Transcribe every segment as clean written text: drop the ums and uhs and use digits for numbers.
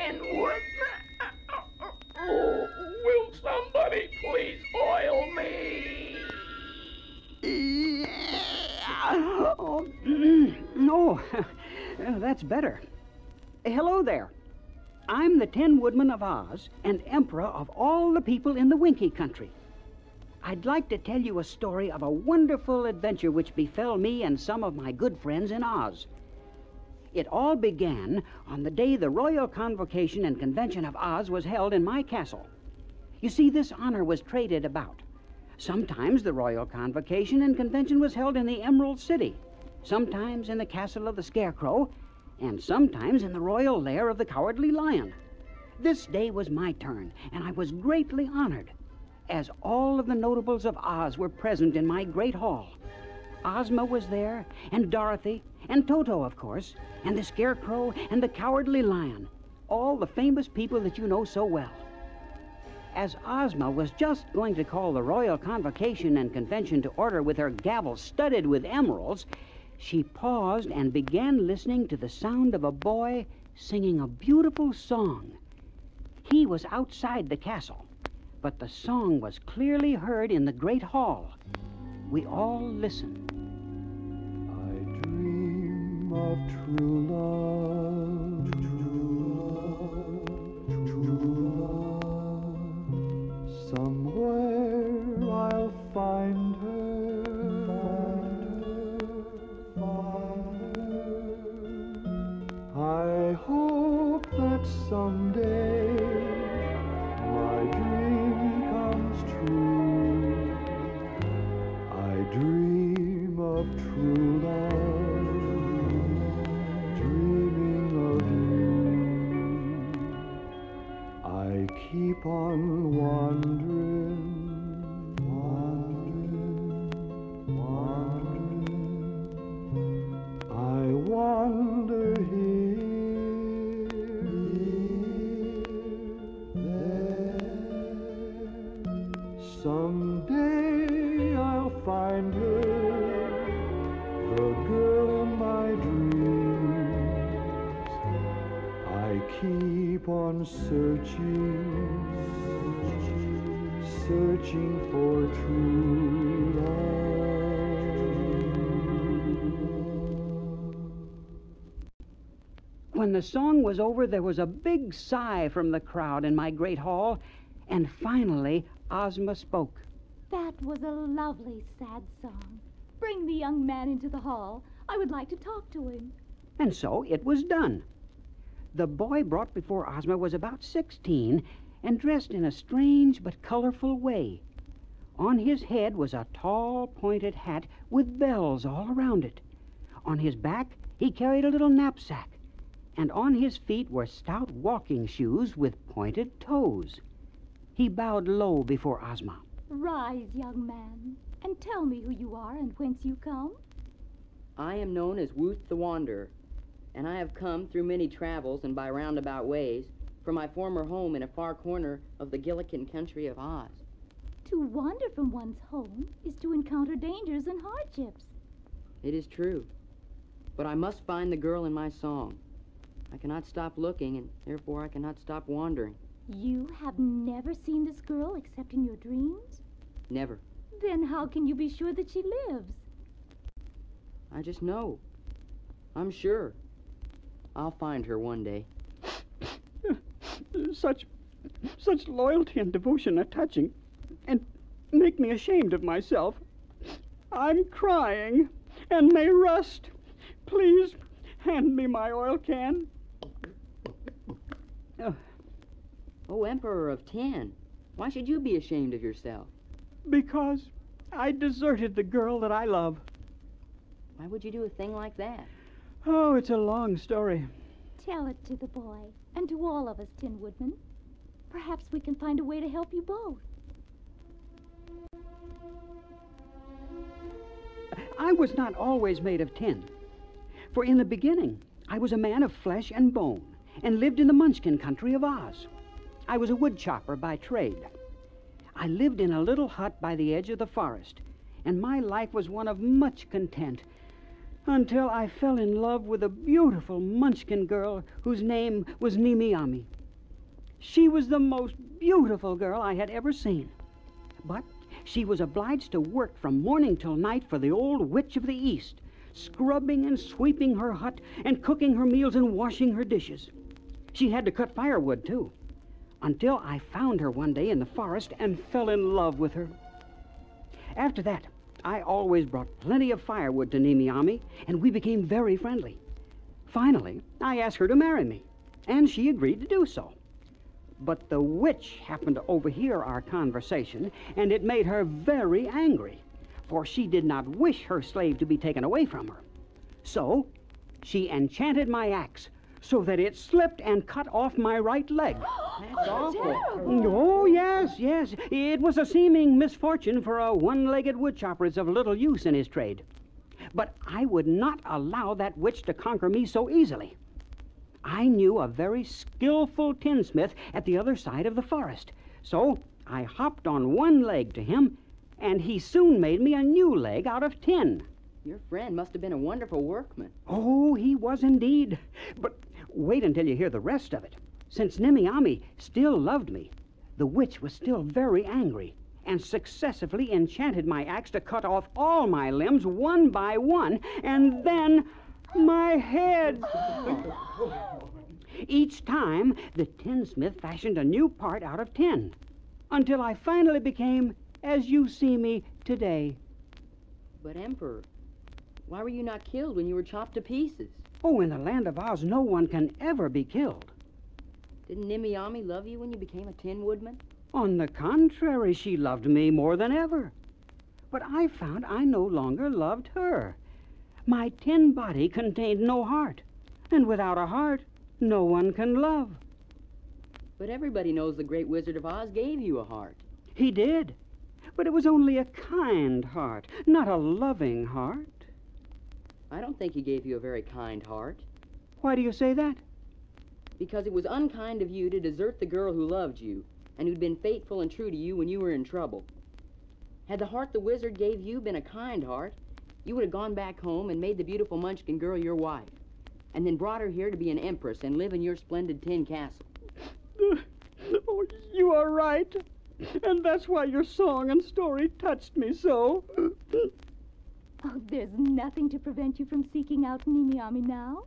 Tin Woodman. Oh, will somebody please oil me? Oh, no, that's better. Hello there. I'm the Tin Woodman of Oz and Emperor of all the people in the Winkie country. I'd like to tell you a story of a wonderful adventure which befell me and some of my good friends in Oz. It all began on the day the Royal Convocation and Convention of Oz was held in my castle. You see, this honor was traded about. Sometimes the Royal Convocation and Convention was held in the Emerald City, sometimes in the castle of the Scarecrow, and sometimes in the royal lair of the Cowardly Lion. This day was my turn, and I was greatly honored, as all of the notables of Oz were present in my great hall. Ozma was there, and Dorothy, and Toto, of course, and the Scarecrow, and the Cowardly Lion, all the famous people that you know so well. As Ozma was just going to call the Royal Convocation and Convention to order with her gavel studded with emeralds, she paused and began listening to the sound of a boy singing a beautiful song. He was outside the castle, but the song was clearly heard in the great hall. We all listened. I dream of true love, true love. Somewhere I'll find her. I hope that someday my dream comes true. I dream of true love, dreaming of you. I keep on wandering, wandering. I wander here, someday I'll find her, the girl in my dreams. I keep on searching for true love. When the song was over, there was a big sigh from the crowd in my great hall, and finally Ozma spoke. That was a lovely, sad song. Bring the young man into the hall. I would like to talk to him. And so it was done. The boy brought before Ozma was about 16 and dressed in a strange but colorful way. On his head was a tall, pointed hat with bells all around it. On his back, he carried a little knapsack, and on his feet were stout walking shoes with pointed toes. He bowed low before Ozma. Rise, young man, and tell me who you are and whence you come. I am known as Wooth the Wanderer, and I have come through many travels and by roundabout ways from my former home in a far corner of the Gillikin country of Oz. To wander from one's home is to encounter dangers and hardships. It is true, but I must find the girl in my song. I cannot stop looking, and therefore I cannot stop wandering. You have never seen this girl except in your dreams? Never. Then how can you be sure that she lives? I just know. I'm sure. I'll find her one day. Such loyalty and devotion are touching and make me ashamed of myself. I'm crying and may rust. Please hand me my oil can. Oh, Emperor of Tin, why should you be ashamed of yourself? Because I deserted the girl that I love. Why would you do a thing like that? Oh, it's a long story. Tell it to the boy, and to all of us, Tin Woodman. Perhaps we can find a way to help you both. I was not always made of tin. For in the beginning, I was a man of flesh and bone, and lived in the Munchkin country of Oz. I was a wood chopper by trade. I lived in a little hut by the edge of the forest, and my life was one of much content, until I fell in love with a beautiful Munchkin girl whose name was Nimi Ami. She was the most beautiful girl I had ever seen. But she was obliged to work from morning till night for the old witch of the East, scrubbing and sweeping her hut and cooking her meals and washing her dishes. She had to cut firewood, too, until I found her one day in the forest and fell in love with her. After that, I always brought plenty of firewood to Nimiami, and we became very friendly. Finally, I asked her to marry me, and she agreed to do so. But the witch happened to overhear our conversation, and it made her very angry, for she did not wish her slave to be taken away from her. So she enchanted my axe so that it slipped and cut off my right leg. That's awful. Oh, yes, yes. It was a seeming misfortune, for a one-legged woodchopper is of little use in his trade. But I would not allow that witch to conquer me so easily. I knew a very skillful tinsmith at the other side of the forest, so I hopped on one leg to him, and he soon made me a new leg out of tin. Your friend must have been a wonderful workman. Oh, he was indeed. But wait until you hear the rest of it. Since Nimiami still loved me, the witch was still very angry and successively enchanted my axe to cut off all my limbs one by one, and then my head. Each time, the tinsmith fashioned a new part out of tin, until I finally became as you see me today. But, Emperor, why were you not killed when you were chopped to pieces? Oh, in the land of Oz, no one can ever be killed. Didn't Nimiami love you when you became a Tin Woodman? On the contrary, she loved me more than ever. But I found I no longer loved her. My tin body contained no heart, and without a heart, no one can love. But everybody knows the Great Wizard of Oz gave you a heart. He did, but it was only a kind heart, not a loving heart. I don't think he gave you a very kind heart, Why do you say that? because it was unkind of you to desert the girl who loved you and who'd been faithful and true to you when you were in trouble. Had the heart the wizard gave you been a kind heart, you would have gone back home and made the beautiful Munchkin girl your wife, and then brought her here to be an empress and live in your splendid tin castle. Oh, you are right. And that's why your song and story touched me so. Oh, there's nothing to prevent you from seeking out Nimiami now.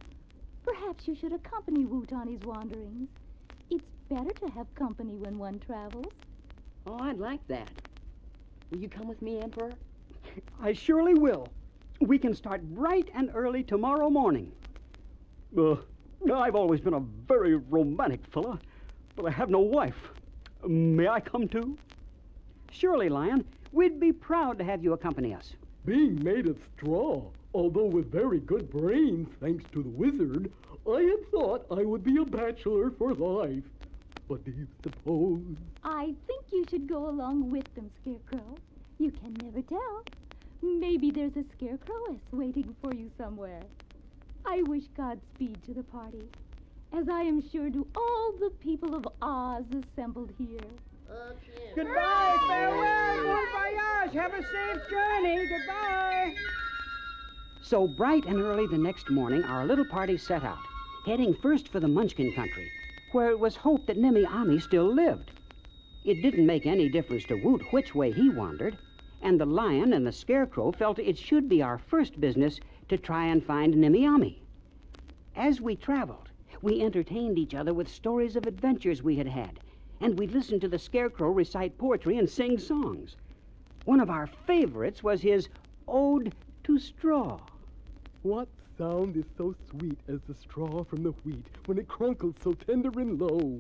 Perhaps you should accompany Woot on his wanderings. It's better to have company when one travels. Oh, I'd like that. Will you come with me, Emperor? I surely will. We can start bright and early tomorrow morning. I've always been a very romantic fella, but I have no wife. May I come too? Surely, Lion. We'd be proud to have you accompany us. Being made of straw, although with very good brains, thanks to the wizard, I had thought I would be a bachelor for life. What do you suppose? I think you should go along with them, Scarecrow. You can never tell. Maybe there's a Scarecrowess waiting for you somewhere. I wish Godspeed to the party, as I am sure do all the people of Oz assembled here. Goodbye, farewell, bon voyage. Have a safe journey. Goodbye. So bright and early the next morning, our little party set out, heading first for the Munchkin country, where it was hoped that Nimiami still lived. It didn't make any difference to Woot which way he wandered, and the Lion and the Scarecrow felt it should be our first business to try and find Nimiami. As we traveled, we entertained each other with stories of adventures we had had, and we listened to the Scarecrow recite poetry and sing songs. One of our favorites was his Ode to Straw. What sound is so sweet as the straw from the wheat when it crunkles so tender and low?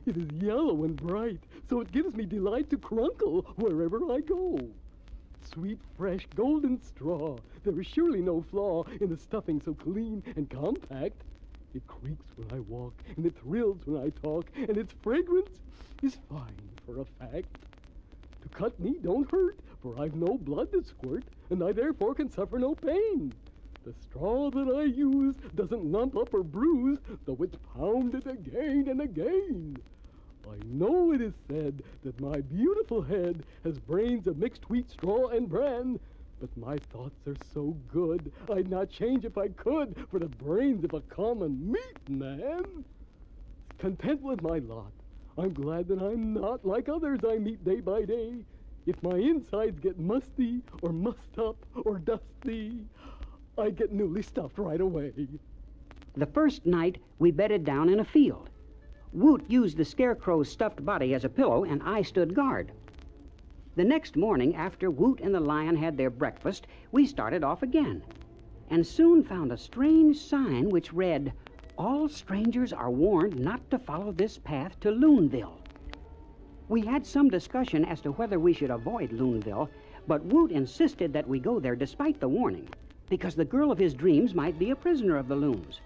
It is yellow and bright, so it gives me delight to crunkle wherever I go. Sweet, fresh, golden straw, there is surely no flaw in the stuffing so clean and compact. It creaks when I walk, and it thrills when I talk, and its fragrance is fine for a fact. To cut me don't hurt, for I've no blood to squirt, and I therefore can suffer no pain. The straw that I use doesn't lump up or bruise, though it's pounded again and again. I know it is said that my beautiful head has brains of mixed wheat, straw, and bran, but my thoughts are so good, I'd not change if I could for the brains of a common meat man. Content with my lot, I'm glad that I'm not like others I meet day by day. If my insides get musty or mussed up or dusty, I get newly stuffed right away. The first night, we bedded down in a field. Woot used the Scarecrow's stuffed body as a pillow, and I stood guard. The next morning, after Woot and the Lion had their breakfast, we started off again, and soon found a strange sign which read, "All strangers are warned not to follow this path to Loonville." We had some discussion as to whether we should avoid Loonville, but Woot insisted that we go there despite the warning, because the girl of his dreams might be a prisoner of the loons.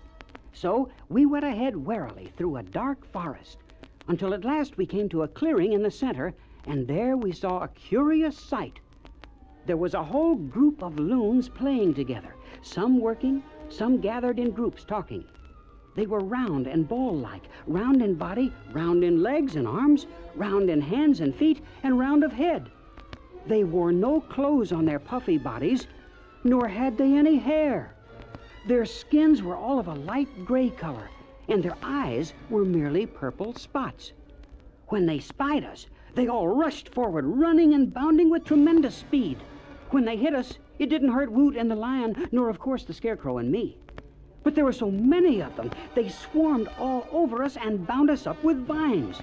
So we went ahead warily through a dark forest, until at last we came to a clearing in the center, and there we saw a curious sight. There was a whole group of loons playing together, some working, some gathered in groups talking. They were round and ball-like, round in body, round in legs and arms, round in hands and feet, and round of head. They wore no clothes on their puffy bodies, nor had they any hair. Their skins were all of a light gray color, and their eyes were merely purple spots. When they spied us, they all rushed forward, running and bounding with tremendous speed. When they hit us, it didn't hurt Woot and the Lion, nor of course the Scarecrow and me. But there were so many of them, they swarmed all over us and bound us up with vines.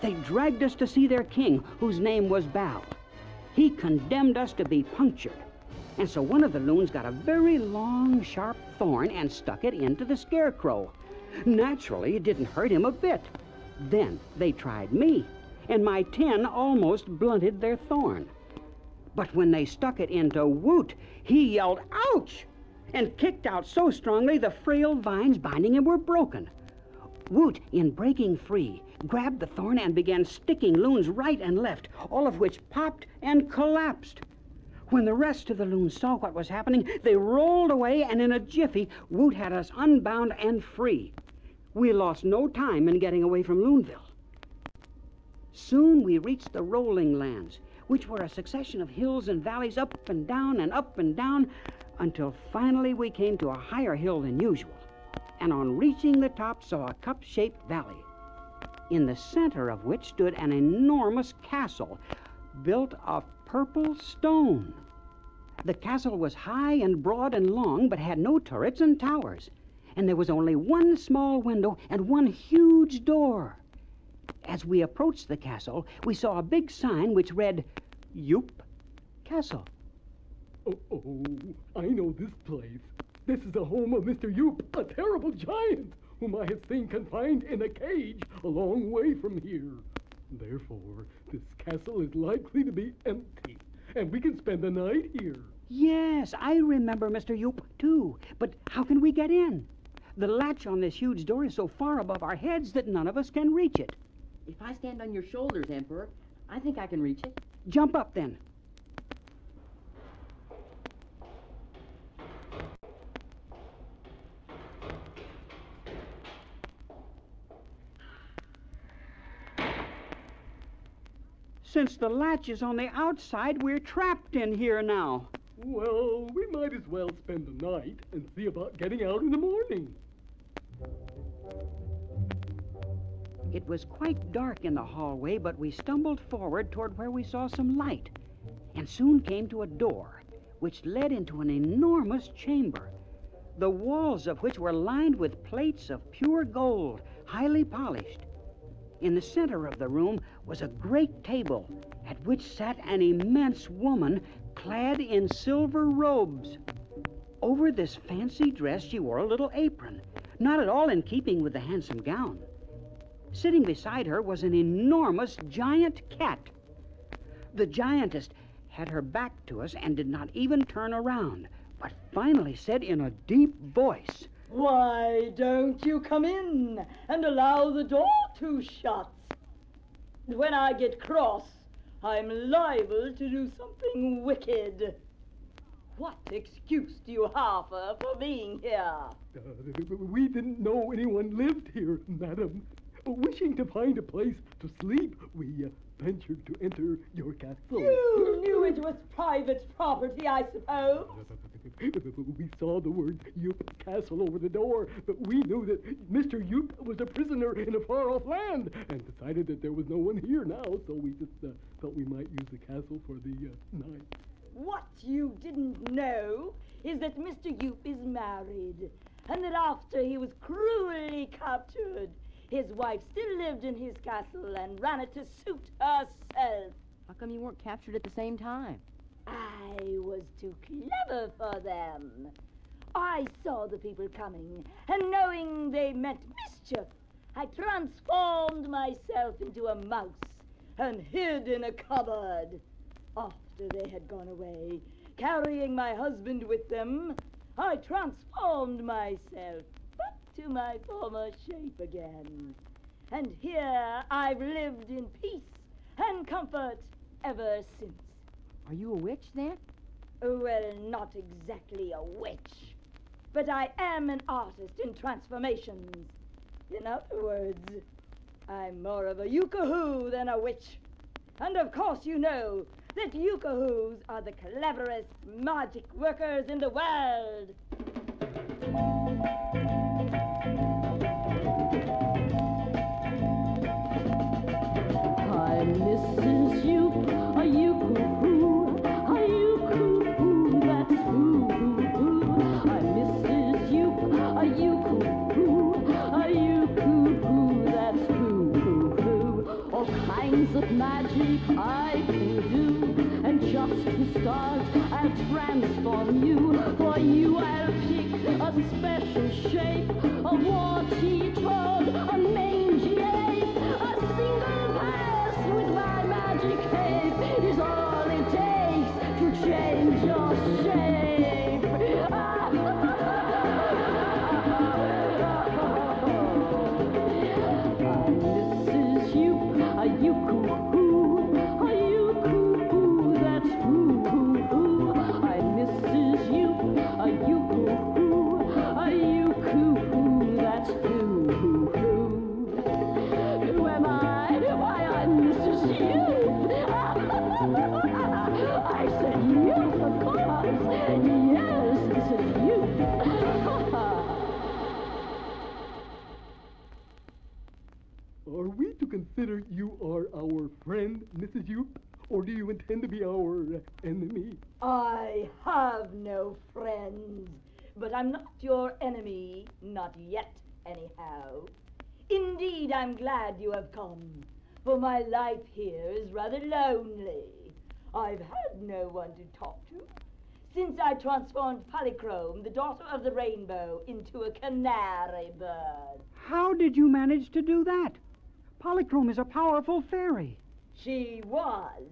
They dragged us to see their king, whose name was Bal. He condemned us to be punctured, and so one of the loons got a very long, sharp thorn and stuck it into the Scarecrow. Naturally, it didn't hurt him a bit. Then they tried me, and my tin almost blunted their thorn. But when they stuck it into Woot, he yelled, "Ouch!" and kicked out so strongly the frail vines binding him were broken. Woot, in breaking free, grabbed the thorn and began sticking loons right and left, all of which popped and collapsed. When the rest of the loons saw what was happening, they rolled away, and in a jiffy, Woot had us unbound and free. We lost no time in getting away from Loonville. Soon we reached the rolling lands, which were a succession of hills and valleys up and down, until finally we came to a higher hill than usual, and on reaching the top saw a cup-shaped valley, in the center of which stood an enormous castle built of purple stone. The castle was high and broad and long, but had no turrets and towers, and there was only one small window and one huge door. As we approached the castle, we saw a big sign which read, "Yoop Castle." Oh, I know this place. This is the home of Mr. Yoop, a terrible giant, whom I have seen confined in a cage a long way from here. Therefore, this castle is likely to be empty, and we can spend the night here. Yes, I remember Mr. Yoop, too. But how can we get in? The latch on this huge door is so far above our heads that none of us can reach it. If I stand on your shoulders, Emperor, I think I can reach it. Jump up, then. Since the latch is on the outside, we're trapped in here now. Well, we might as well spend the night and see about getting out in the morning. It was quite dark in the hallway, but we stumbled forward toward where we saw some light, and soon came to a door which led into an enormous chamber, the walls of which were lined with plates of pure gold, highly polished. In the center of the room was a great table at which sat an immense woman clad in silver robes. Over this fancy dress she wore a little apron, not at all in keeping with the handsome gown. Sitting beside her was an enormous giant cat. The giantess had her back to us and did not even turn around, but finally said in a deep voice, "Why don't you come in and allow the door to shut? When I get cross, I'm liable to do something wicked. What excuse do you offer for being here?" We didn't know anyone lived here, madam. Wishing to find a place to sleep, we ventured to enter your castle. You knew it was private property, I suppose. We saw the word Yoop Castle over the door, but we knew that Mr. Yoop was a prisoner in a far-off land and decided that there was no one here now, so we just thought we might use the castle for the night. What you didn't know is that Mr. Yoop is married, and that after he was cruelly captured, his wife still lived in his castle and ran it to suit herself. How come you weren't captured at the same time? I was too clever for them. I saw the people coming, and knowing they meant mischief, I transformed myself into a mouse and hid in a cupboard. After they had gone away, carrying my husband with them, I transformed myself back to my former shape again. And here I've lived in peace and comfort ever since. Are you a witch, then? Well, not exactly a witch, but I am an artist in transformations. In other words, I'm more of a yucahoo than a witch. And of course you know that yucahoos are the cleverest magic workers in the world. I'm Mrs. Yoop, a yucahoo, a yucahoo, that's hoo-hoo-hoo. I'm Mrs. Yoop, a yucahoo, a yucahoo, that's hoo-hoo-hoo. All kinds of magic I can do, and just to start, I'll transform you. For you, I'll pick a special shape, a warty toad, a mangy ape, a single pass with my magic cape is all it takes to change your shape. Mrs. Yoop, a yucahoo, a yucahoo, that's hoo-hoo-hoo. I'm Mrs. Yoop, a yucahoo, a yucahoo, that's hoo-hoo-hoo. Who am I? Why, I'm Mrs. Yoop. I said Yoop, of course. Yes, Mrs. Yoop. Are we to consider you are our friend, Mrs. Yoop, or do you intend to be our enemy? I have no friends, but I'm not your enemy, not yet, anyhow. Indeed, I'm glad you have come, for my life here is rather lonely. I've had no one to talk to since I transformed Polychrome, the daughter of the rainbow, into a canary bird. How did you manage to do that? Polychrome is a powerful fairy. She was,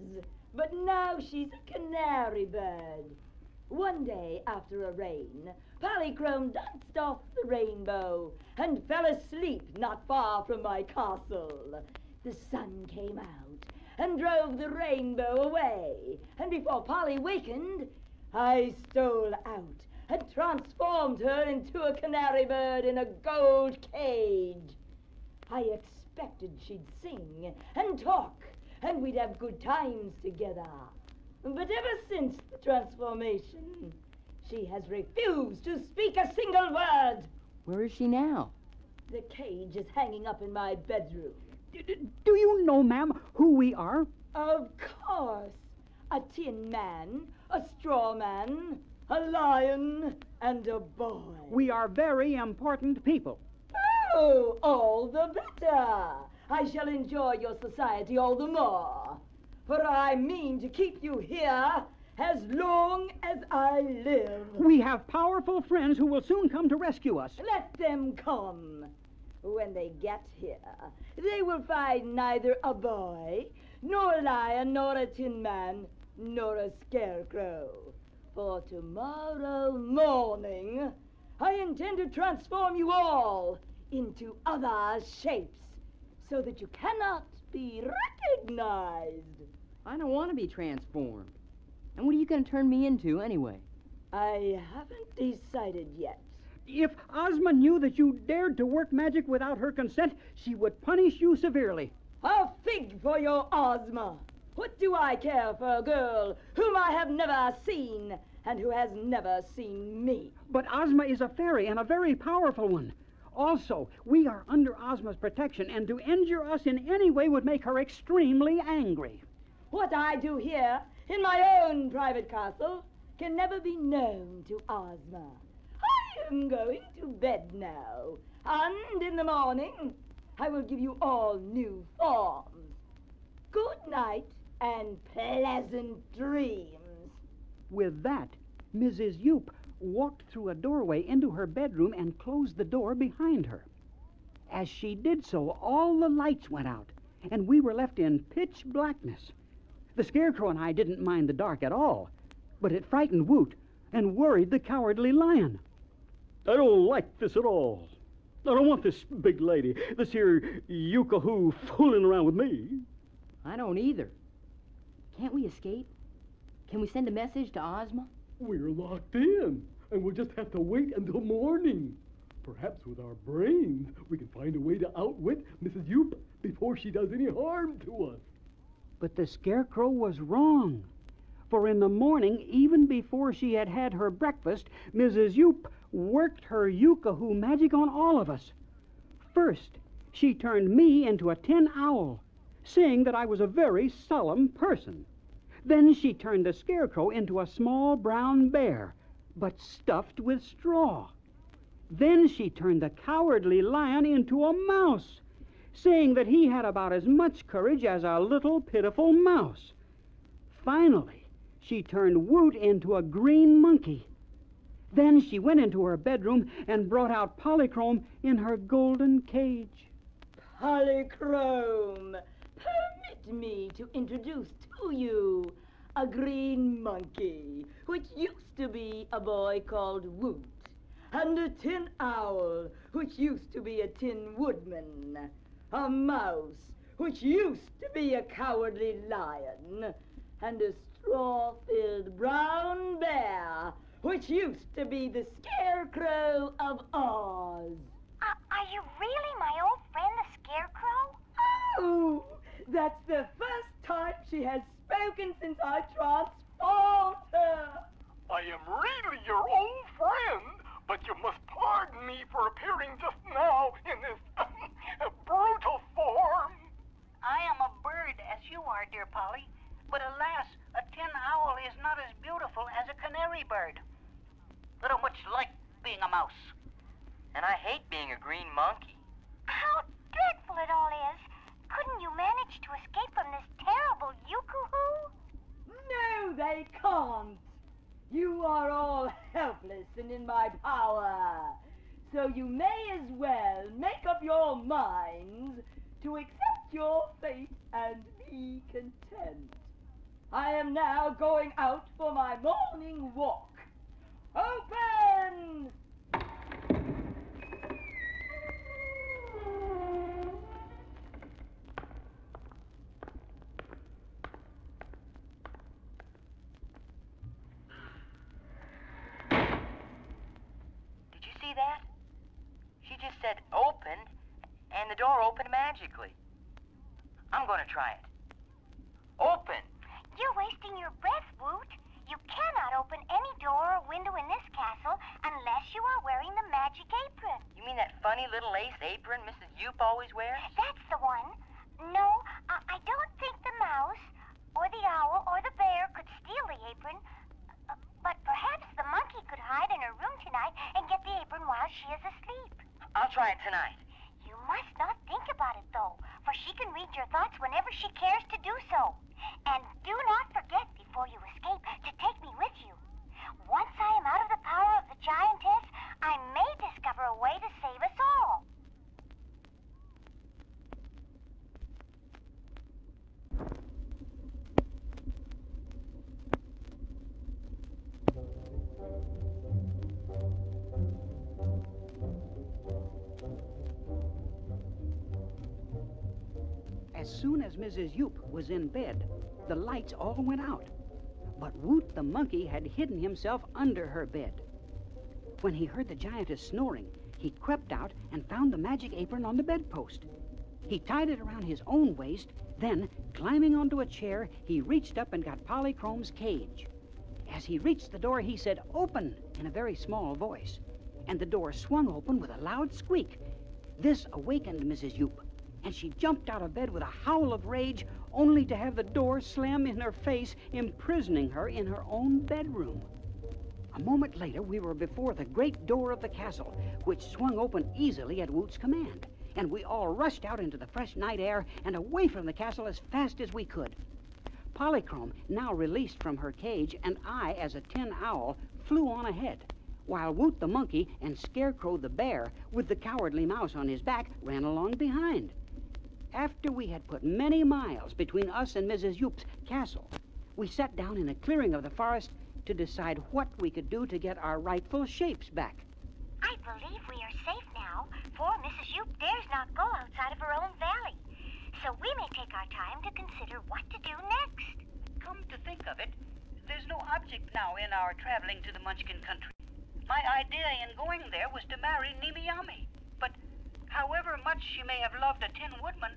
but now she's a canary bird. One day after a rain, Polychrome danced off the rainbow and fell asleep not far from my castle. The sun came out and drove the rainbow away, and before Polly wakened, I stole out and transformed her into a canary bird in a gold cage. I expected she'd sing and talk, and we'd have good times together. But ever since the transformation, she has refused to speak a single word. Where is she now? The cage is hanging up in my bedroom. Do you know, ma'am, who we are? Of course. A tin man, a straw man, a lion, and a boy. We are very important people. Oh, all the better. I shall enjoy your society all the more. For I mean to keep you here as long as I live. We have powerful friends who will soon come to rescue us. Let them come. When they get here, they will find neither a boy, nor a lion, nor a tin man, nor a scarecrow. For tomorrow morning, I intend to transform you all into other shapes, so that you cannot be recognized. I don't want to be transformed. And what are you going to turn me into, anyway? I haven't decided yet. If Ozma knew that you dared to work magic without her consent, she would punish you severely. A fig for your Ozma. What do I care for a girl whom I have never seen and who has never seen me? But Ozma is a fairy, and a very powerful one. Also, we are under Ozma's protection, and to injure us in any way would make her extremely angry. What I do here in my own private castle can never be known to Ozma. I am going to bed now, and in the morning I will give you all new forms. Good night and pleasant dreams. With that, Mrs. Yoop walked through a doorway into her bedroom and closed the door behind her. As she did so, all the lights went out, and we were left in pitch blackness. The Scarecrow and I didn't mind the dark at all, but it frightened Woot and worried the Cowardly Lion. I don't like this at all. I don't want this big lady, this here Yookahoo fooling around with me. I don't either. Can't we escape? Can we send a message to Ozma? We're locked in, and we'll just have to wait until morning. Perhaps with our brains, we can find a way to outwit Mrs. Yoop before she does any harm to us. But the Scarecrow was wrong. For in the morning, even before she had had her breakfast, Mrs. Yoop worked her Yookahoo magic on all of us. First, she turned me into a tin owl, saying that I was a very solemn person. Then she turned the Scarecrow into a small brown bear, but stuffed with straw. Then she turned the Cowardly Lion into a mouse, saying that he had about as much courage as a little pitiful mouse. Finally, she turned Woot into a green monkey. Then she went into her bedroom and brought out Polychrome in her golden cage. Polychrome, permit me to introduce to you a green monkey, which used to be a boy called Woot, and a tin owl, which used to be a Tin Woodman, a mouse, which used to be a Cowardly Lion, and a straw-filled brown bear, which used to be the Scarecrow of Oz. Are you really my old friend, the Scarecrow? Oh, that's the first time she has spoken since I transformed her. I am really your old friend, but you must pardon me for appearing just now in this brutal form. I am a bird, as you are, dear Polly. But alas, a tin owl is not as beautiful as a canary bird. Little much like being a mouse. And I hate being a green monkey. How dreadful it all is. Couldn't you manage to escape from this terrible Yookahoo? No, they can't. You are all helpless and in my power. So you may as well make up your minds to accept your fate and be content. I am now going out for my morning walk. Open! Did you see that? She just said open, and the door opened magically. I'm going to try it. Open! You're wasting your breath, Woot. You cannot open any door or window in this castle unless you are wearing the magic apron. You mean that funny little lace apron Mrs. Yoop always wears? That's the one. No, I don't think the mouse or the owl or the bear could steal the apron. But perhaps the monkey could hide in her room tonight and get the apron while she is asleep. I'll try it tonight. You must not think about it, though, for she can read your thoughts whenever she cares to do so. And do not forget, before you escape, to take me with you. Once I am out of the power of the giantess, I may discover a way to save us all. As soon as Mrs. Yoop was in bed, the lights all went out. But Woot the monkey had hidden himself under her bed. When he heard the giantess snoring, he crept out and found the magic apron on the bedpost. He tied it around his own waist, then, climbing onto a chair, he reached up and got Polychrome's cage. As he reached the door, he said, "Open," in a very small voice, and the door swung open with a loud squeak. This awakened Mrs. Yoop, and she jumped out of bed with a howl of rage, only to have the door slam in her face, imprisoning her in her own bedroom. A moment later, we were before the great door of the castle, which swung open easily at Woot's command, and we all rushed out into the fresh night air and away from the castle as fast as we could. Polychrome, now released from her cage, and I, as a tin owl, flew on ahead, while Woot the monkey and Scarecrow the bear, with the cowardly mouse on his back, ran along behind. After we had put many miles between us and Mrs. Yoop's castle, we sat down in a clearing of the forest to decide what we could do to get our rightful shapes back. I believe we are safe now, for Mrs. Yoop dares not go outside of her own valley. So we may take our time to consider what to do next. Come to think of it, there's no object now in our traveling to the Munchkin country. My idea in going there was to marry Nimiyami. But however much she may have loved a Tin Woodman,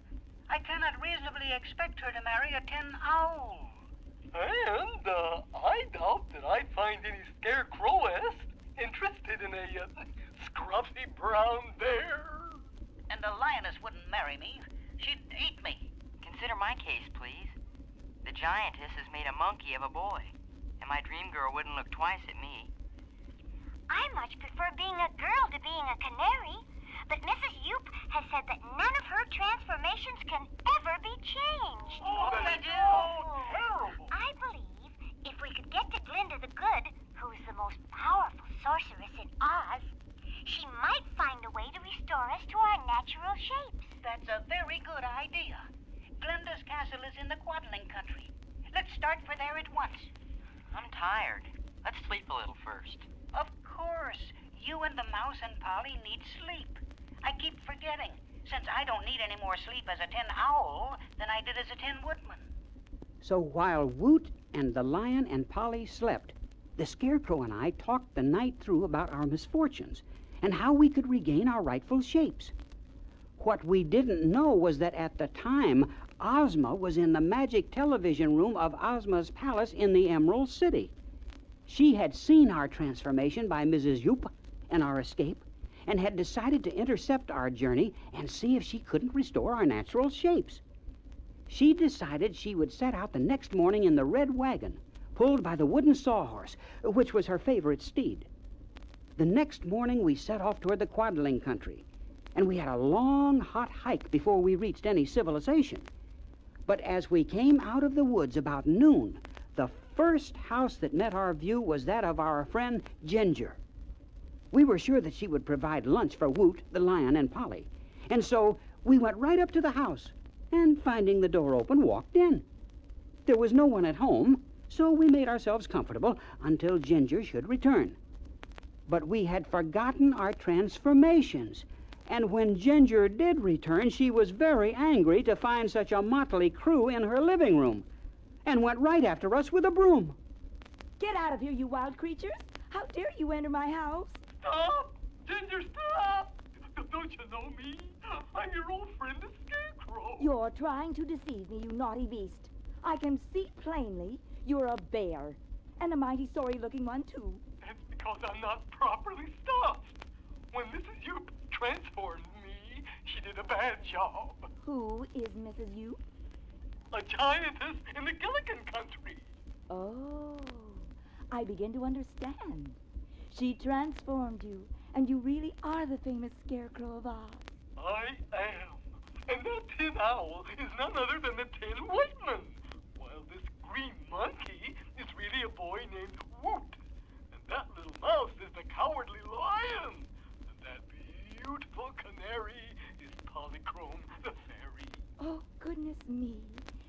I cannot reasonably expect her to marry a Tin Owl. And I doubt that I'd find any scarecrowess interested in a scruffy brown bear. And the lioness wouldn't marry me. She'd eat me. Consider my case, please. The giantess has made a monkey of a boy, and my dream girl wouldn't look twice at me. I much prefer being a girl to being a canary, but Mrs. Yoop has said that none of her transformations can ever be changed. Oh, they do. Terrible. I believe if we could get to Glinda the Good, who is the most powerful sorceress in Oz, she might find a way to restore us to our natural shapes. That's a very good idea. Glinda's castle is in the Quadling country. Let's start for there at once. I'm tired. Let's sleep a little first. Of course. You and the mouse and Polly need sleep. I keep forgetting, since I don't need any more sleep as a Tin Owl than I did as a Tin Woodman. So while Woot and the lion and Polly slept, the Scarecrow and I talked the night through about our misfortunes and how we could regain our rightful shapes. What we didn't know was that at the time, Ozma was in the magic television room of Ozma's palace in the Emerald City. She had seen our transformation by Mrs. Yoop and our escape, and had decided to intercept our journey and see if she couldn't restore our natural shapes. She decided she would set out the next morning in the red wagon, pulled by the wooden sawhorse, which was her favorite steed. The next morning we set off toward the Quadling country, and we had a long, hot hike before we reached any civilization. But as we came out of the woods about noon, the first house that met our view was that of our friend Ginger. We were sure that she would provide lunch for Woot, the lion, and Polly, and so we went right up to the house, and finding the door open, walked in. There was no one at home, so we made ourselves comfortable until Ginger should return. But we had forgotten our transformations, and when Ginger did return, she was very angry to find such a motley crew in her living room, and went right after us with a broom. Get out of here, you wild creatures! How dare you enter my house? Stop! Ginger, stop! Don't you know me? I'm your old friend, the Scarecrow. You're trying to deceive me, you naughty beast. I can see plainly you're a bear, and a mighty sorry-looking one, too. That's because I'm not properly stuffed. When Mrs. Yoop transformed me, she did a bad job. Who is Mrs. Yoop? A giantess in the Gilligan country. Oh, I begin to understand. She transformed you, and you really are the famous Scarecrow of Oz. I am. And that Tin Owl is none other than the Tin Woodman, while this green monkey is really a boy named Woot. And that little mouse is the cowardly lion. And that beautiful canary is Polychrome the fairy. Oh, goodness me.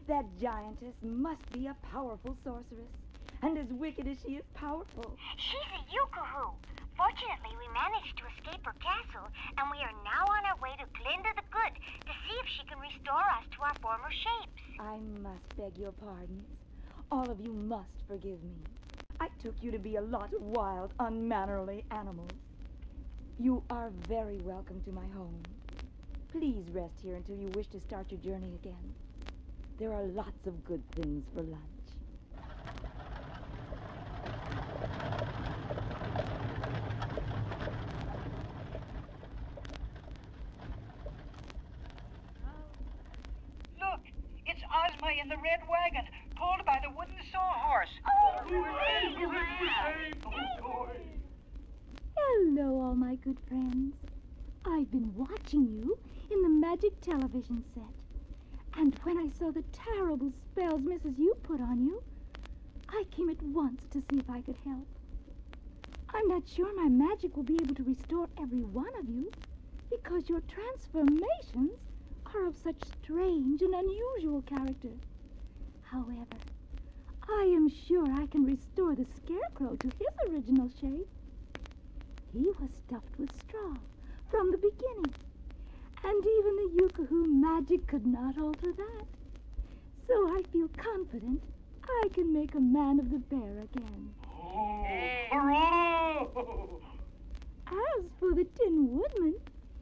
That giantess must be a powerful sorceress, and as wicked as she is powerful. She's a Yookahoo. Fortunately, we managed to escape her castle, and we are now on our way to Glinda the Good to see if she can restore us to our former shapes. I must beg your pardons. All of you must forgive me. I took you to be a lot of wild, unmannerly animals. You are very welcome to my home. Please rest here until you wish to start your journey again. There are lots of good things for lunch. Look, it's Ozma in the red wagon, pulled by the wooden sawhorse. Hello, all my good friends. I've been watching you in the magic television set. And when I saw the terrible spells Mrs. Yu put on you, I came at once to see if I could help. I'm not sure my magic will be able to restore every one of you, because your transformations are of such strange and unusual character. However, I am sure I can restore the Scarecrow to his original shape. He was stuffed with straw from the beginning, and even the Yookahoo magic could not alter that. So I feel confident I can make a man of the bear again. Hurrah! As for the Tin Woodman,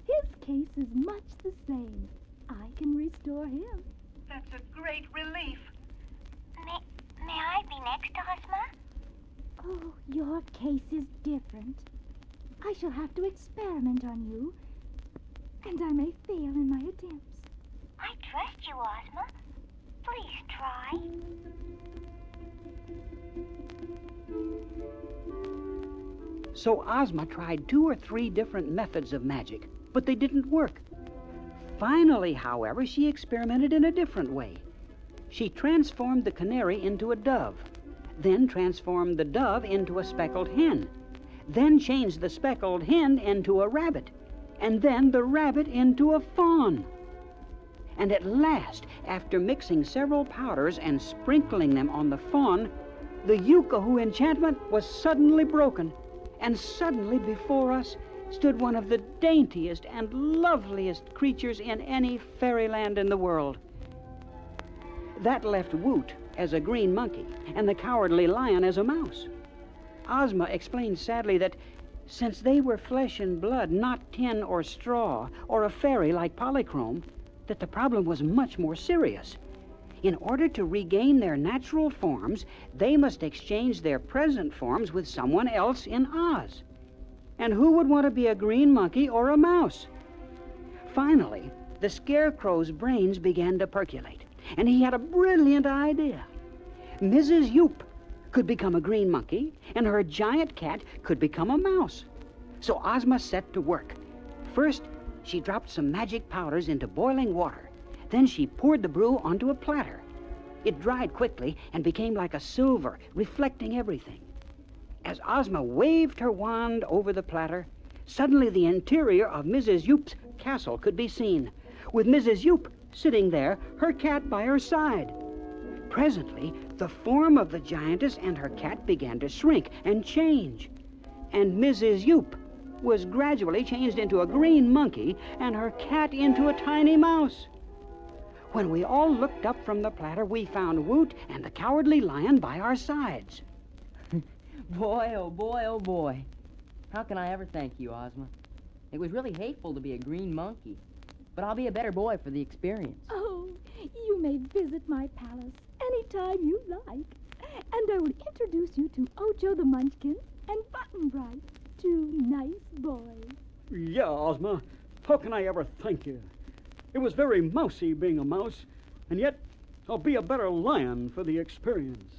his case is much the same. I can restore him. That's a great relief. May I be next, Ozma? Oh, your case is different. I shall have to experiment on you, and I may fail in my attempts. I trust you, Ozma. Please try. So Ozma tried 2 or 3 different methods of magic, but they didn't work. Finally, however, she experimented in a different way. She transformed the canary into a dove, then transformed the dove into a speckled hen, then changed the speckled hen into a rabbit, and then the rabbit into a fawn. And at last, after mixing several powders and sprinkling them on the fawn, the Yookahoo enchantment was suddenly broken, and suddenly before us stood one of the daintiest and loveliest creatures in any fairyland in the world. That left Woot as a green monkey and the Cowardly Lion as a mouse. Ozma explained sadly that since they were flesh and blood, not tin or straw or a fairy like Polychrome, that the problem was much more serious. In order to regain their natural forms, they must exchange their present forms with someone else in Oz. And who would want to be a green monkey or a mouse? Finally, the Scarecrow's brains began to percolate, and he had a brilliant idea. Mrs. Yoop could become a green monkey, and her giant cat could become a mouse. So Ozma set to work. First, she dropped some magic powders into boiling water. Then she poured the brew onto a platter. It dried quickly and became like a silver, reflecting everything. As Ozma waved her wand over the platter, suddenly the interior of Mrs. Yoop's castle could be seen, with Mrs. Yoop sitting there, her cat by her side. Presently, the form of the giantess and her cat began to shrink and change, and Mrs. Yoop was gradually changed into a green monkey and her cat into a tiny mouse. When we all looked up from the platter, we found Woot and the Cowardly Lion by our sides. Boy, oh boy, oh boy. How can I ever thank you, Ozma? It was really hateful to be a green monkey, but I'll be a better boy for the experience. Oh, you may visit my palace anytime you like, and I will introduce you to Ocho the Munchkin and Button Bright, 2 nice boys. Yeah, Ozma. How can I ever thank you? It was very mousy being a mouse, and yet I'll be a better lion for the experience.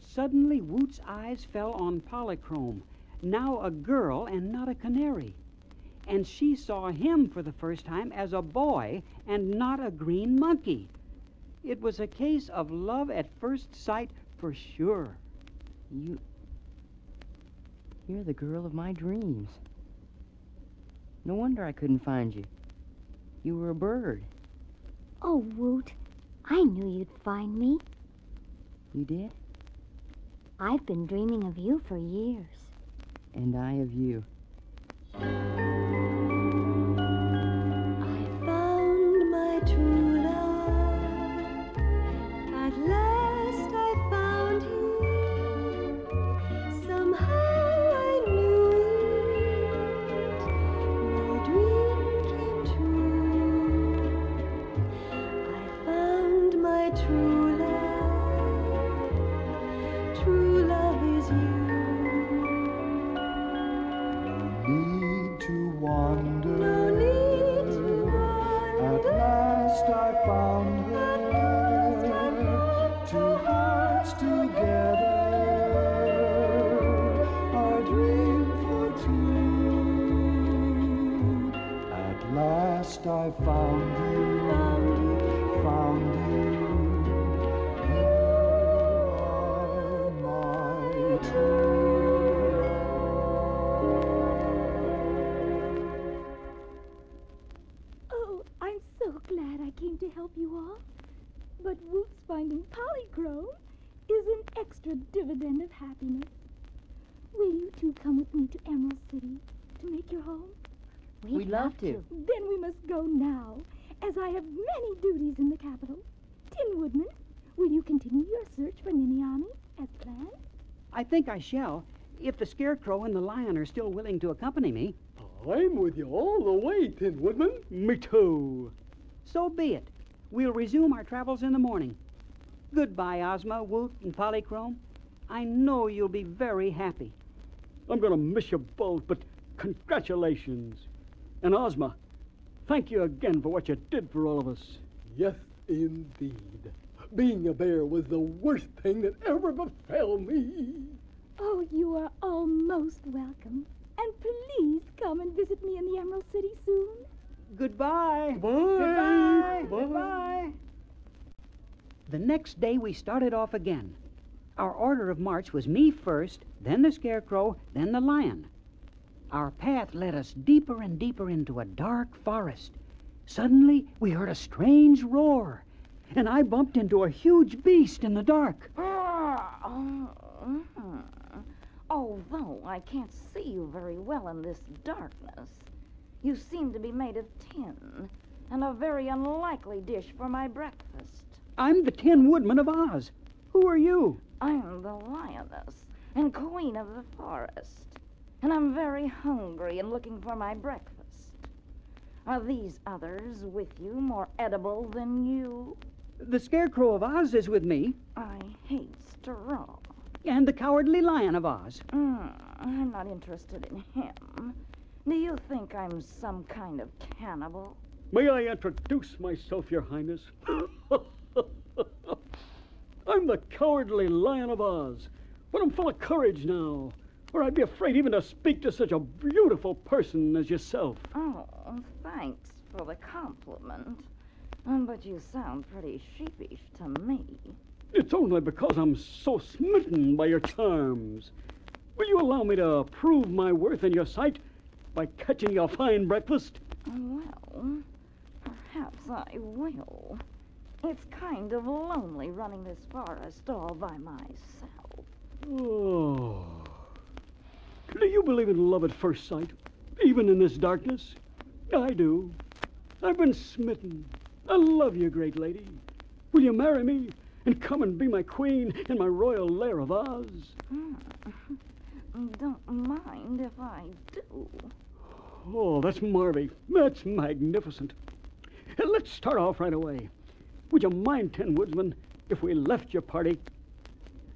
Suddenly, Woot's eyes fell on Polychrome, now a girl and not a canary. And she saw him for the first time as a boy and not a green monkey. It was a case of love at first sight for sure. You're the girl of my dreams. No wonder I couldn't find you. You were a bird. Oh, Woot, I knew you'd find me. You did? I've been dreaming of you for years. And I of you. I found my true love. At last I found him. Somehow I knew it. My dream came true. my true love. True love is you. No need to wander. No need to wander. At last I found her. Two hearts together. Our dream for two. At last I found you. Found you. You are my true love. Oh, I'm so glad I came to help you all. But Woot's finding polychrome is an extra dividend of happiness. Will you two come with me to Emerald City to make your home? We'd love to. Then we must go now, as I have many duties in the capital. Tin Woodman, will you continue your search for Nimiami as planned? I think I shall, if the Scarecrow and the Lion are still willing to accompany me. I'm with you all the way, Tin Woodman. Me too. So be it. We'll resume our travels in the morning. Goodbye, Ozma, Woot, and Polychrome. I know you'll be very happy. I'm going to miss you both, but congratulations. And Ozma, thank you again for what you did for all of us. Yes, indeed. Being a bear was the worst thing that ever befell me. Oh, you are all most welcome. And please come and visit me in the Emerald City soon. Goodbye. Bye. Goodbye. Bye. Goodbye. The next day we started off again. Our order of march was me first, then the Scarecrow, then the Lion. Our path led us deeper and deeper into a dark forest. Suddenly, we heard a strange roar, and I bumped into a huge beast in the dark. Although I can't see you very well in this darkness, you seem to be made of tin, and a very unlikely dish for my breakfast. I'm the Tin Woodman of Oz. Who are you? I'm the lioness and queen of the forest, and I'm very hungry and looking for my breakfast. Are these others with you more edible than you? The Scarecrow of Oz is with me. I hate straw. And the Cowardly Lion of Oz. I'm not interested in him. Do you think I'm some kind of cannibal? May I introduce myself, Your Highness? I'm the Cowardly Lion of Oz, but I'm full of courage now, or I'd be afraid even to speak to such a beautiful person as yourself. Oh, thanks for the compliment. But you sound pretty sheepish to me. It's only because I'm so smitten by your charms. Will you allow me to prove my worth in your sight by catching you a fine breakfast? Well, perhaps I will. It's kind of lonely running this forest all by myself. Oh. Do you believe in love at first sight, even in this darkness? I do. I've been smitten. I love you, great lady. Will you marry me and come and be my queen in my royal lair of Oz? Don't mind if I do. Oh, that's Marvy. That's magnificent. Let's start off right away. Would you mind, Tin Woodsman, if we left your party?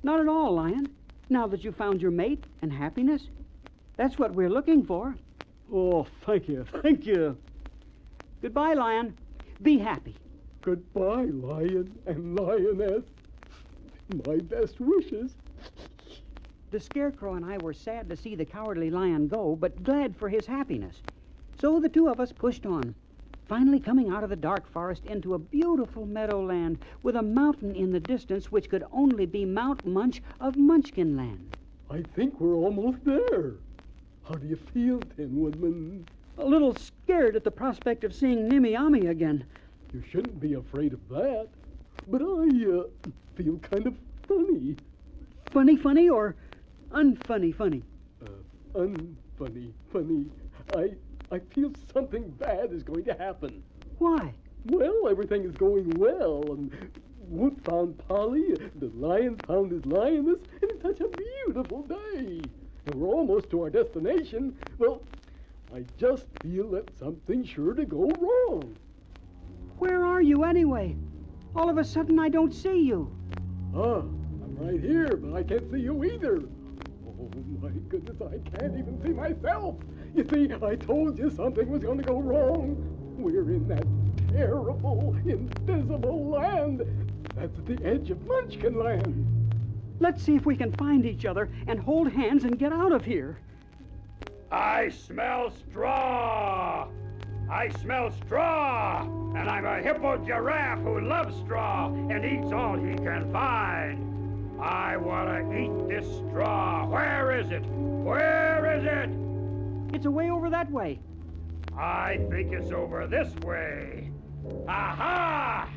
Not at all, Lion. Now that you've found your mate and happiness, that's what we're looking for. Oh, thank you. Thank you. Goodbye, Lion. Be happy. Goodbye, Lion and Lioness. My best wishes. The Scarecrow and I were sad to see the Cowardly Lion go, but glad for his happiness. So the two of us pushed on, finally coming out of the dark forest into a beautiful meadowland with a mountain in the distance which could only be Mount Munch of Munchkinland. I think we're almost there. How do you feel, Tin Woodman? A little scared at the prospect of seeing Nimiami again. You shouldn't be afraid of that. But I feel kind of funny. Funny, funny, or unfunny, funny? Unfunny, funny. I feel something bad is going to happen. Why? Well, everything is going well, and Woot found Polly, the lion found his lioness, and it's such a beautiful day. And we're almost to our destination. Well, I just feel that something's sure to go wrong. Where are you, anyway? All of a sudden, I don't see you. I'm right here, but I can't see you either. Oh, my goodness, I can't even see myself. You see, I told you something was going to go wrong. We're in that terrible, invisible land. That's at the edge of Munchkin Land. Let's see if we can find each other and hold hands and get out of here. I smell straw! I smell straw! And I'm a hippo giraffe who loves straw and eats all he can find. I want to eat this straw. Where is it? Where is it? It's away over that way. I think it's over this way. Aha!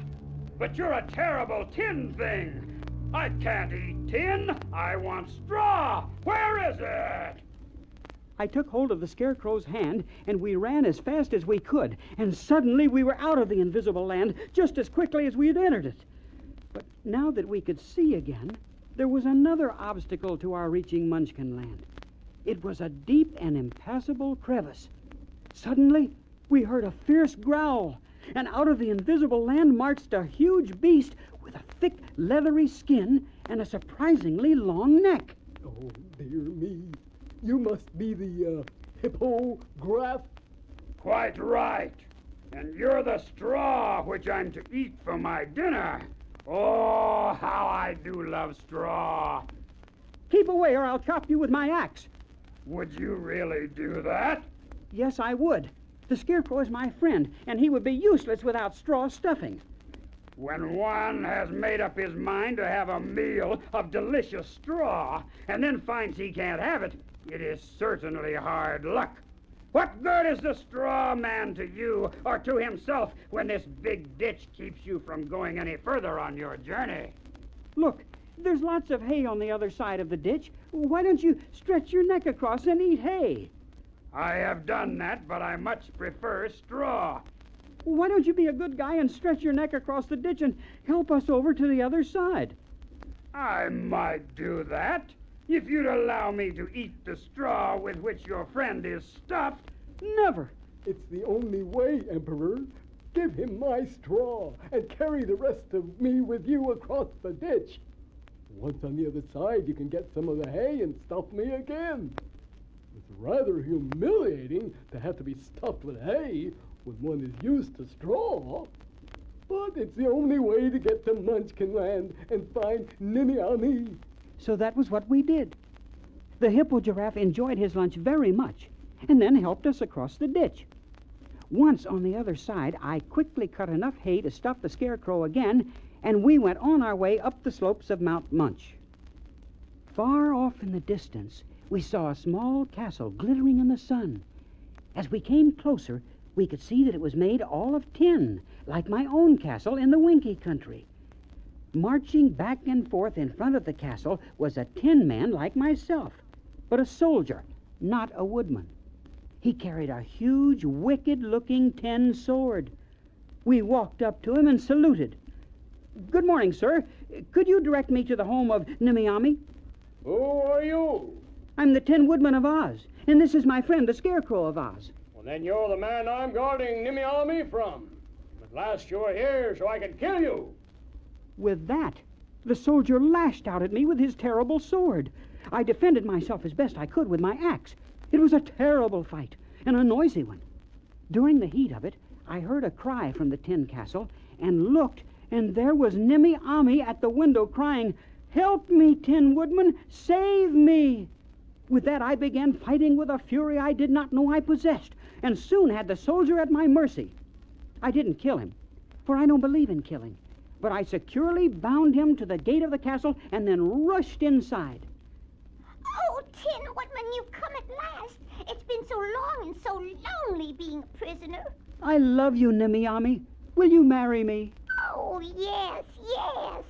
But you're a terrible tin thing. I can't eat tin. I want straw. Where is it? I took hold of the Scarecrow's hand, and we ran as fast as we could, and suddenly we were out of the invisible land just as quickly as we had entered it. But now that we could see again, there was another obstacle to our reaching Munchkin Land. It was a deep and impassable crevice. Suddenly, we heard a fierce growl, and out of the invisible land marched a huge beast with a thick, leathery skin and a surprisingly long neck. Oh, dear me. You must be the, hippograph? Quite right. And you're the straw which I'm to eat for my dinner. Oh, how I do love straw. Keep away or I'll chop you with my axe. Would you really do that? Yes, I would. The Scarecrow is my friend, and he would be useless without straw stuffing. When one has made up his mind to have a meal of delicious straw and then finds he can't have it, it is certainly hard luck. What good is the straw man to you or to himself when this big ditch keeps you from going any further on your journey? Look, there's lots of hay on the other side of the ditch. Why don't you stretch your neck across and eat hay? I have done that, but I much prefer straw. Why don't you be a good guy and stretch your neck across the ditch and help us over to the other side? I might do that, if you'd allow me to eat the straw with which your friend is stuffed. Never. It's the only way, Emperor. Give him my straw and carry the rest of me with you across the ditch. Once on the other side, you can get some of the hay and stuff me again. It's rather humiliating to have to be stuffed with hay when one is used to straw. But it's the only way to get to Munchkin Land and find Nimmy-Ammy. So that was what we did. The hippo giraffe enjoyed his lunch very much and then helped us across the ditch. Once on the other side, I quickly cut enough hay to stuff the Scarecrow again, and we went on our way up the slopes of Mount Munch. Far off in the distance, we saw a small castle glittering in the sun. As we came closer, we could see that it was made all of tin, like my own castle in the Winky Country. Marching back and forth in front of the castle was a tin man like myself, but a soldier, not a woodman. He carried a huge, wicked-looking tin sword. We walked up to him and saluted. "Good morning, sir. Could you direct me to the home of Nimmy-Ammy?" Who are you? "I'm the Tin Woodman of Oz, and this is my friend, the Scarecrow of Oz." Well, then you're the man I'm guarding Nimmy-Ammy from. At last you're here so I can kill you. With that, the soldier lashed out at me with his terrible sword. I defended myself as best I could with my axe. It was a terrible fight, and a noisy one. During the heat of it, I heard a cry from the tin castle and looked, and there was Nimmy-Ammy at the window crying, "Help me, Tin Woodman! Save me!" With that, I began fighting with a fury I did not know I possessed, and soon had the soldier at my mercy. I didn't kill him, for I don't believe in killing, but I securely bound him to the gate of the castle and then rushed inside. Oh, Tin Woodman, you've come at last. It's been so long and so lonely being a prisoner. I love you, Nimmy-Ammy. Will you marry me? Oh, yes, yes.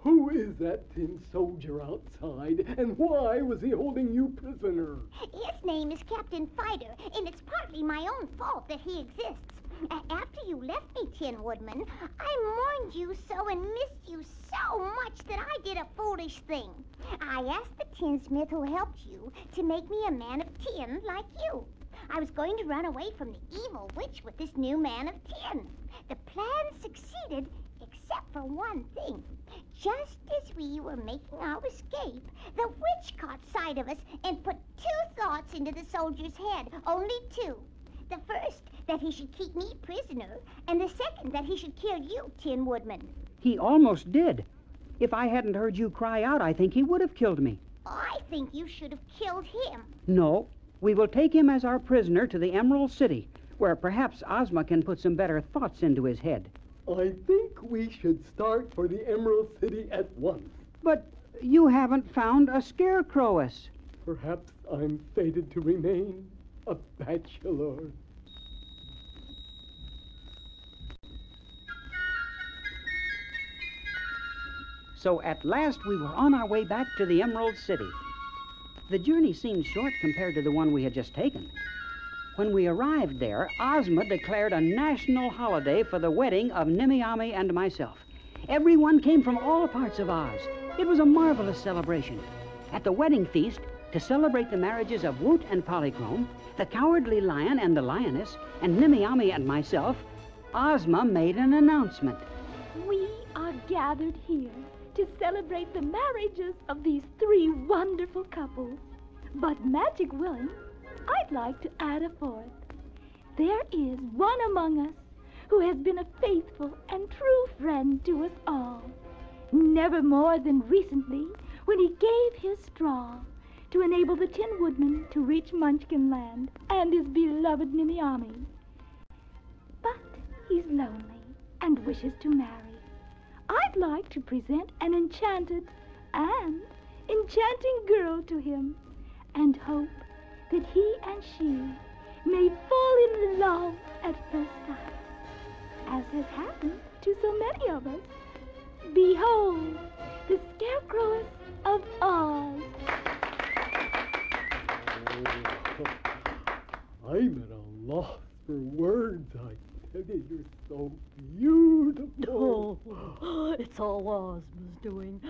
Who is that tin soldier outside, and why was he holding you prisoner? His name is Captain Fighter, and it's partly my own fault that he exists. After you left me, Tin Woodman, I mourned you so and missed you so much that I did a foolish thing. I asked the tinsmith who helped you to make me a man of tin like you. I was going to run away from the evil witch with this new man of tin. The plan succeeded, except except for one thing. Just as we were making our escape, the witch caught sight of us and put 2 thoughts into the soldier's head. Only 2. The first, that he should keep me prisoner, and the second, that he should kill you, Tin Woodman. He almost did. If I hadn't heard you cry out, I think he would have killed me. I think you should have killed him. No, we will take him as our prisoner to the Emerald City, where perhaps Ozma can put some better thoughts into his head. I think we should start for the Emerald City at once. But you haven't found a scarecrowess. Perhaps I'm fated to remain a bachelor. So at last we were on our way back to the Emerald City. The journey seemed short compared to the one we had just taken. When we arrived there, Ozma declared a national holiday for the wedding of Nimiami and myself. Everyone came from all parts of Oz. It was a marvelous celebration. At the wedding feast, to celebrate the marriages of Woot and Polychrome, the Cowardly Lion and the Lioness, and Nimiami and myself, Ozma made an announcement. We are gathered here to celebrate the marriages of these 3 wonderful couples. But magic willing, I'd like to add a 4th. There is one among us who has been a faithful and true friend to us all. Never more than recently, when he gave his straw to enable the Tin Woodman to reach Munchkin Land and his beloved Nimiami. But he's lonely and wishes to marry. I'd like to present an enchanted and enchanting girl to him and hope that he and she may fall in love at first sight, as has happened to so many of us. Behold, the Scarecrowess of Oz. I'm at a loss for words. I tell you, you're so beautiful. Oh, it's all Ozma's doing.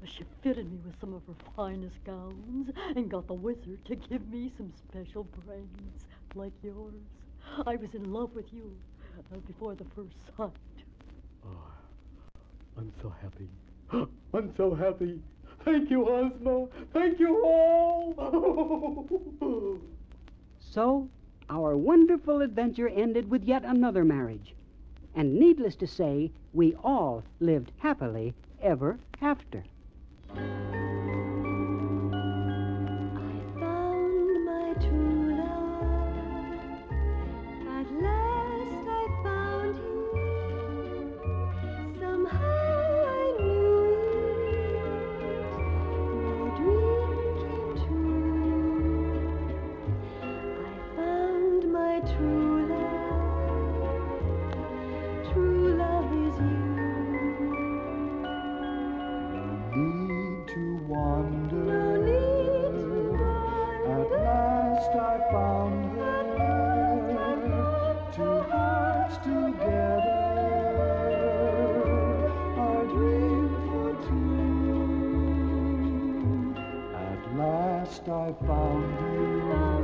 She fitted me with some of her finest gowns and got the wizard to give me some special brains like yours. I was in love with you before the first sight. Oh, I'm so happy. I'm so happy. Thank you, Ozma. Thank you all. So, our wonderful adventure ended with yet another marriage. And needless to say, we all lived happily ever after. Found my true love. At last I found him. Somehow I knew it. My dream came true. I found my true love. True love is you. Need to wander. No need to wander. At last I found her. 2 hearts together. Our dream for 2. At last I found you.